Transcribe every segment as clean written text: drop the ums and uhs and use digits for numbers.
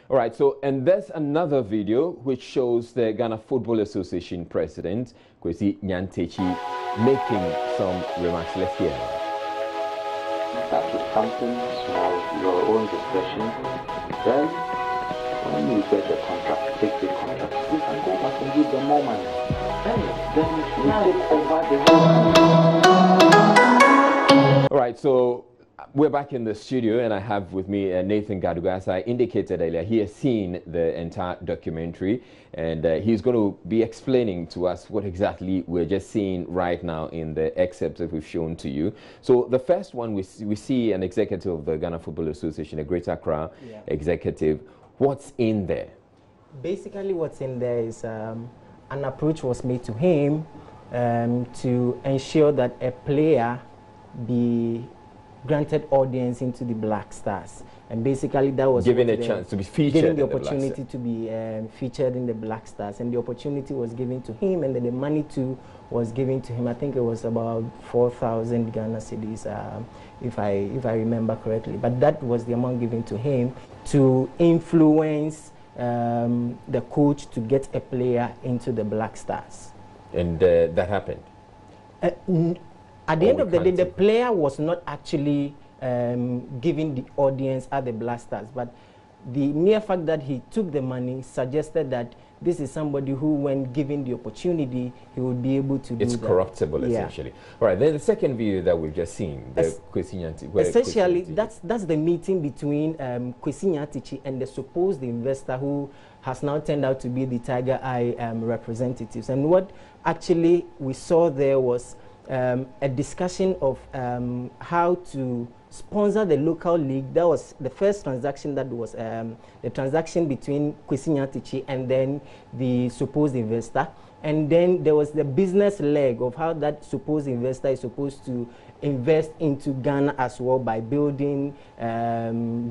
All right, so, and there's another video which shows the Ghana Football Association President, Kwesi Nyantakyi, making some remarks. Let's hear it. Start with something small, your own discretion. Then, when you get the contract, take the contract, you can go back and give them more money. And then we take over the whole. All right, so we're back in the studio, and I have with me Nathan Gaduga. As I indicated earlier, he has seen the entire documentary, and he's going to be explaining to us what exactly we're just seeing right now in the excerpts that we've shown to you. So the first one, we see an executive of the Ghana Football Association, a Greater Accra executive. What's in there? Basically, what's in there is an approach was made to him to ensure that a player be granted audience into the Black Stars, and basically that was given a chance to be featured, given the opportunity to be featured in the Black Stars, and the opportunity was given to him, and then the money too was given to him. I think it was about 4,000 Ghana cedis, if I remember correctly. But that was the amount given to him to influence the coach to get a player into the Black Stars. And that happened. At the end of the day, the player was not actually giving the audience at the Black Stars, but the mere fact that he took the money suggested that this is somebody who, when given the opportunity, he would be able to do that. It's corruptible, essentially. All right, then the second video that we've just seen, the Kwesi Nyantakyi. Essentially, that's the meeting between Kwesi Nyantakyi and the supposed investor who has now turned out to be the Tiger Eye representatives. And what actually we saw there was a discussion of how to sponsor the local league. That was the first transaction. That was the transaction between Kwesi Nyantakyi and then the supposed investor. And then there was the business leg of how that supposed investor is supposed to invest into Ghana as well by building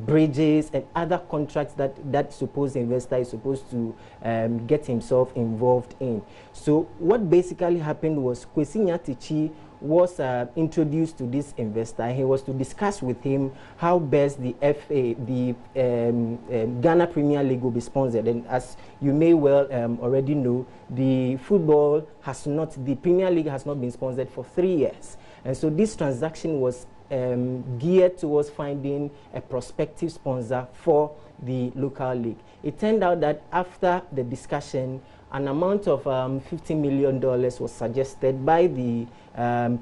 bridges and other contracts that that supposed investor is supposed to get himself involved in. So what basically happened was Kwesi Nyantakyi was introduced to this investor. He was to discuss with him how best the FA, the Ghana Premier League will be sponsored. And as you may well already know, the football has not, the Premier League has not been sponsored for 3 years. And so this transaction was geared towards finding a prospective sponsor for the local league. It turned out that after the discussion, an amount of $50 million was suggested by the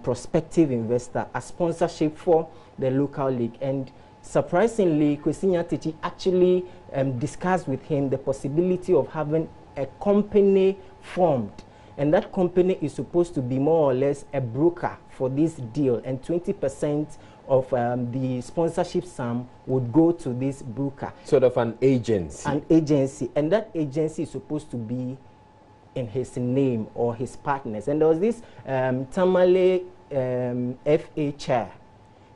prospective investor as sponsorship for the local league. And surprisingly, Kwesi Nyantakyi actually discussed with him the possibility of having a company formed. And that company is supposed to be more or less a broker for this deal, and 20% of the sponsorship sum would go to this broker. Sort of an agency. An agency, and that agency is supposed to be in his name or his partners. And there was this Tamale FA chair.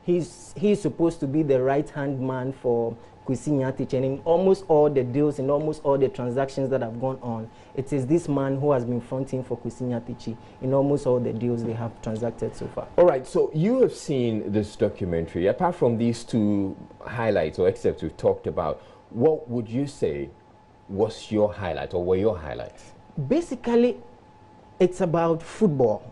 He's supposed to be the right-hand man for Kwesi Nyantakyi, and in almost all the deals, in almost all the transactions that have gone on, it is this man who has been fronting for Kwesi Nyantakyi in almost all the deals they have transacted so far. All right, so you have seen this documentary. Apart from these two highlights or excerpts we've talked about, what would you say was your highlight or were your highlights? Basically, it's about football,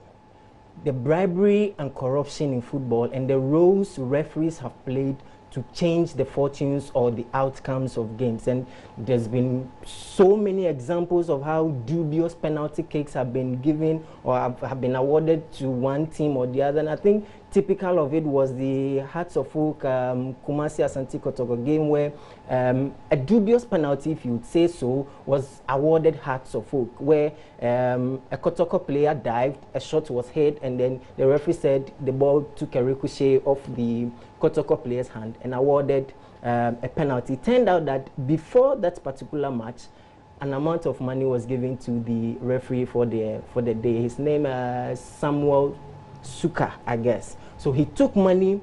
the bribery and corruption in football, and the roles referees have played to change the fortunes or the outcomes of games. And there's been so many examples of how dubious penalty kicks have been given or have been awarded to one team or the other. And I think typical of it was the Hearts of Oak Kumasi Asante Kotoko game, where a dubious penalty, if you would say so, was awarded Hearts of Oak, where a Kotoko player dived, a shot was hit, and then the referee said the ball took a ricochet off the Kotoko player's hand and awarded a penalty. It turned out that before that particular match, an amount of money was given to the referee for the day. His name is Samuel Suka, I guess. So he took money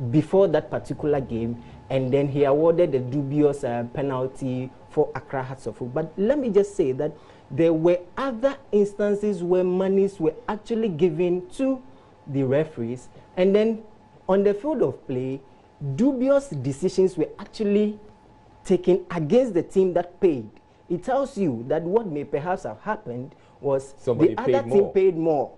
before that particular game, and then he awarded a dubious penalty for Accra Hearts of Oak. But let me just say that there were other instances where monies were actually given to the referees, and then on the field of play, dubious decisions were actually taken against the team that paid. It tells you that what may perhaps have happened was somebody the other team paid more.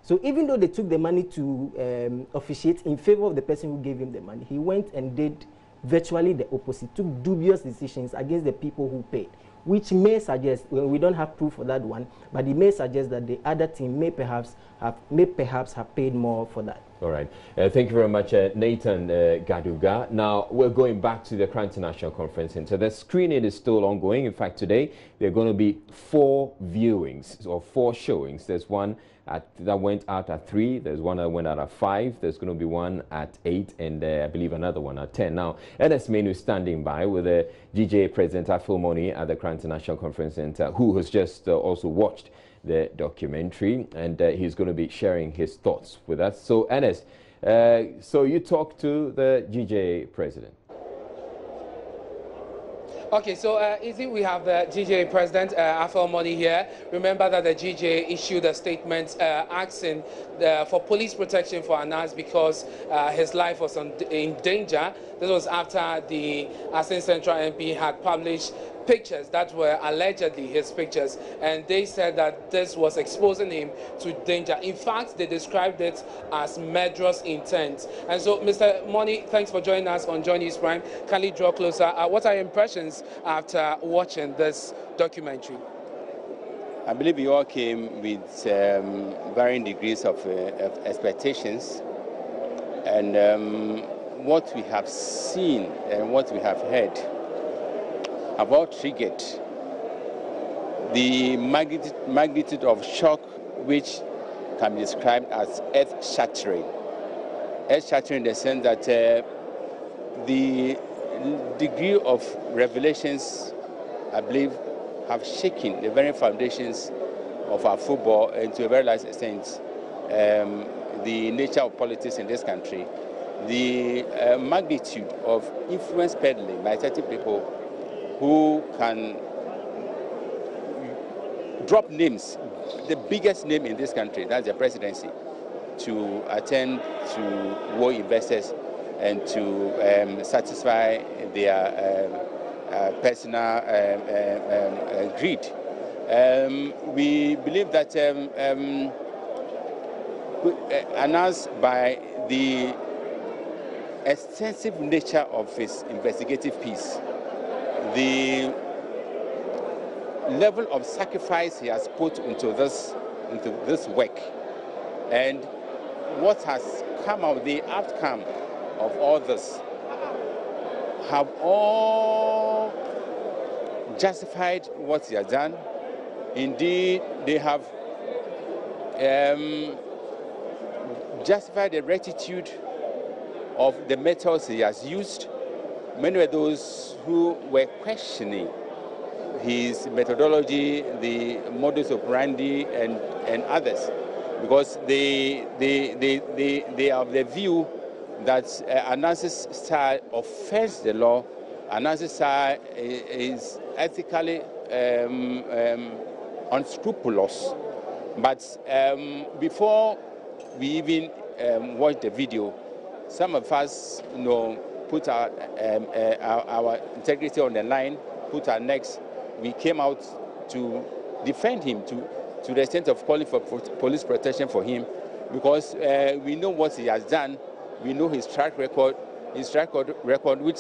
So even though they took the money to officiate in favor of the person who gave him the money, he went and did virtually the opposite, took dubious decisions against the people who paid, which may suggest, well, we don't have proof for that one, but it may suggest that the other team may perhaps have paid more for that. All right. Thank you very much, Nathan Gaduga. Now, we're going back to the Accra International Conference Center. The screening is still ongoing. In fact, today, there are going to be 4 viewings or 4 showings. There's one that went out at 3. There's one that went out at 5. There's going to be one at 8, and I believe another one at 10. Now, Anas Aremeyaw is standing by with the GFA President Afil Moni at the Accra International Conference Center, who has just also watched the documentary, and he's going to be sharing his thoughts with us. So, Anas, so you talked to the GFA President. Okay, so Izzy, we have the GFA President, Afil Moni here. Remember that the GFA issued a statement asking for police protection for Anas because his life was in danger. This was after the Asin Central MP had published pictures that were allegedly his pictures, and they said that this was exposing him to danger. In fact, they described it as murderous intent. And so, Mr. Moni, thanks for joining us on Joy News Prime. Kindly draw closer. What are your impressions after watching this documentary? I believe we all came with varying degrees of expectations, and what we have seen and what we have heard have all triggered the magnitude of shock, which can be described as earth-shattering. Earth-shattering in the sense that the degree of revelations, I believe, have shaken the very foundations of our football, and to a very large extent, the nature of politics in this country. The magnitude of influence peddling by certain people who can drop names, the biggest name in this country, that's the presidency, to attend to war investors and to satisfy their personal greed. We believe that Anas, by the extensive nature of his investigative piece, the level of sacrifice he has put into this work, and what has come out, the outcome of all this, have all justified what he has done. Indeed, they have justified the rectitude of the methods he has used. Many were those who were questioning his methodology, the modus operandi, and others, because they are of the view that Anas's style offends the law. Anas's style is ethically unscrupulous. But before we even watch the video, some of us, put our integrity on the line, put our necks. We came out to defend him, to the extent of calling for police protection for him, because we know what he has done. We know his track record, which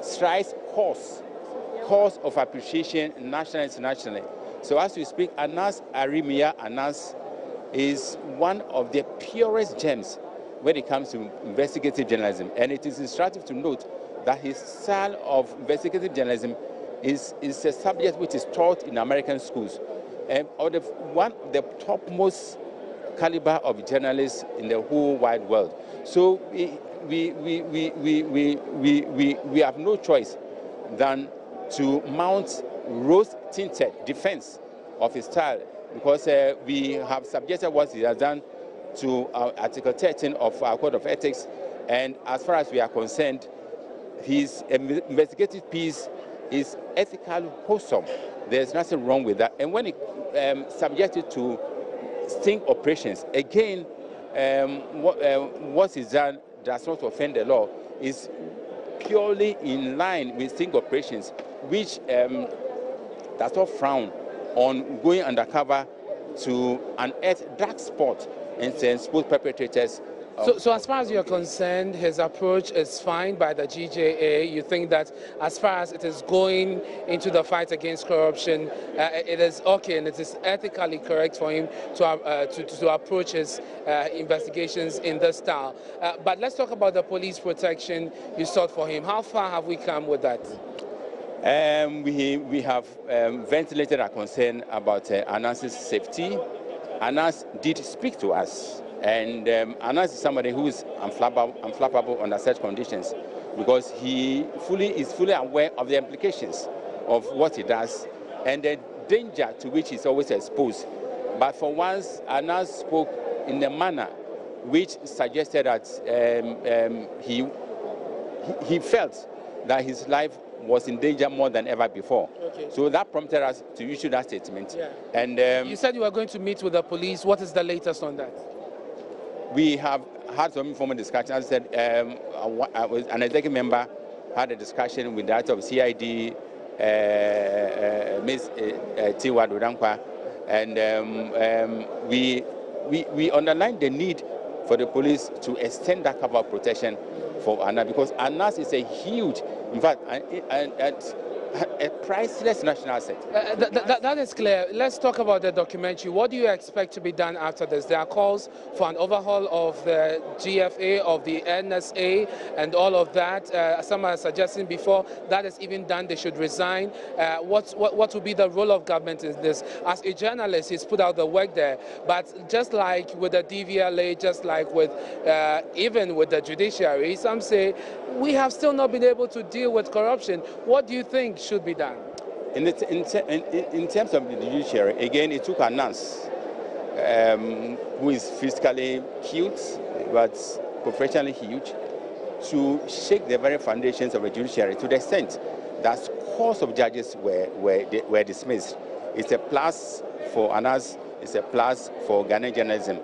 strikes cause of appreciation nationally and internationally. So as we speak, Anas Aremeyaw Anas is one of the purest gems when it comes to investigative journalism. And it is instructive to note that his style of investigative journalism is a subject which is taught in American schools. And one of the topmost caliber of journalists in the whole wide world. So we have no choice than to mount rose-tinted defense of his style, because we have subjected what he has done to Article 13 of our Code of Ethics, and as far as we are concerned, his investigative piece is ethically wholesome. There's nothing wrong with that. And when it subjected to sting operations, again, what is done does not offend the law. Is purely in line with sting operations, which does not frown on going undercover to unearth dark spot and expose perpetrators. So as far as you're concerned, his approach is fine by the GJA. You think that as far as it is going into the fight against corruption, it is okay and it is ethically correct for him to approach his investigations in this style. But let's talk about the police protection you sought for him. How far have we come with that? We have ventilated our concern about Anas's safety. Anas did speak to us. And Anas is somebody who is unflappable under such conditions because he is fully aware of the implications of what he does and the danger to which he's always exposed. But for once, Anas spoke in a manner which suggested that he felt that his life was in danger more than ever before. Okay. So that prompted us to issue that statement. Yeah. And you said you were going to meet with the police. What is the latest on that? We have had some informal discussion. As I said, an executive member had a discussion with the director of CID, Ms. Tiwa Dodankwa, and we underlined the need for the police to extend that cover of protection for Anas, because Anas is a huge, in fact, a priceless national asset. That is clear. Let's talk about the documentary. What do you expect to be done after this? There are calls for an overhaul of the GFA, of the NSA, and all of that. Some are suggesting before that is even done, they should resign. What will be the role of government in this? As a journalist, he's put out the work there. But just like with the DVLA, just like with even with the judiciary, some say we have still not been able to deal with corruption. What do you think should be done? In terms of the judiciary, again, it took Anas, who is physically cute but professionally huge, to shake the very foundations of the judiciary to the extent that scores of judges were dismissed. It's a plus for Anas, it's a plus for Ghanaian journalism.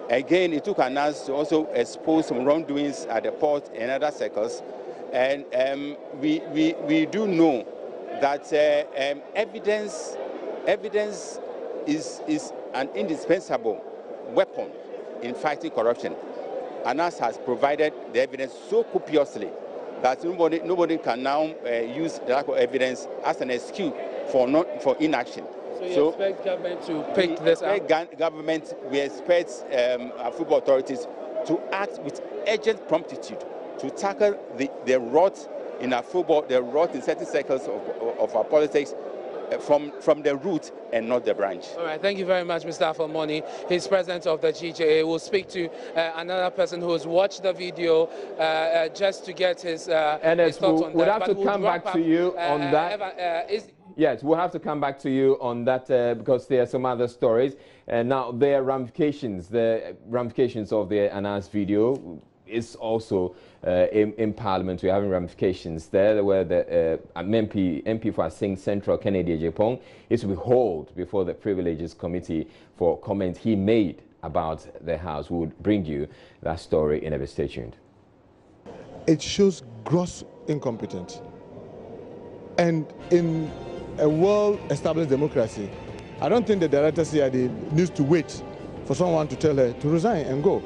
Again, it took Anas to also expose some wrongdoings at the port and other circles. And we do know that evidence is an indispensable weapon in fighting corruption. Anas has provided the evidence so copiously that nobody can now use the lack of evidence as an excuse for inaction. So you expect government to pick this up? We expect our football authorities to act with urgent promptitude to tackle the rot in our football, the rot in certain circles of our politics from the root and not the branch. All right, thank you very much, Mr. Afamoni. He's president of the GJA. We'll speak to another person who has watched the video just to get his thoughts on that. We'll have to come back to you on that. Yes, we'll have to come back to you on that because there are some other stories. And now there are ramifications. The ramifications of the Anas video is also in Parliament. We're having ramifications there where the MP for Asing Central, Kennedy Ejepong, is to be hauled before the Privileges Committee for comment he made about the House. We would bring you that story in a bit. Stay tuned. It shows gross incompetence. And in a well-established democracy, I don't think the director CID needs to wait for someone to tell her to resign and go.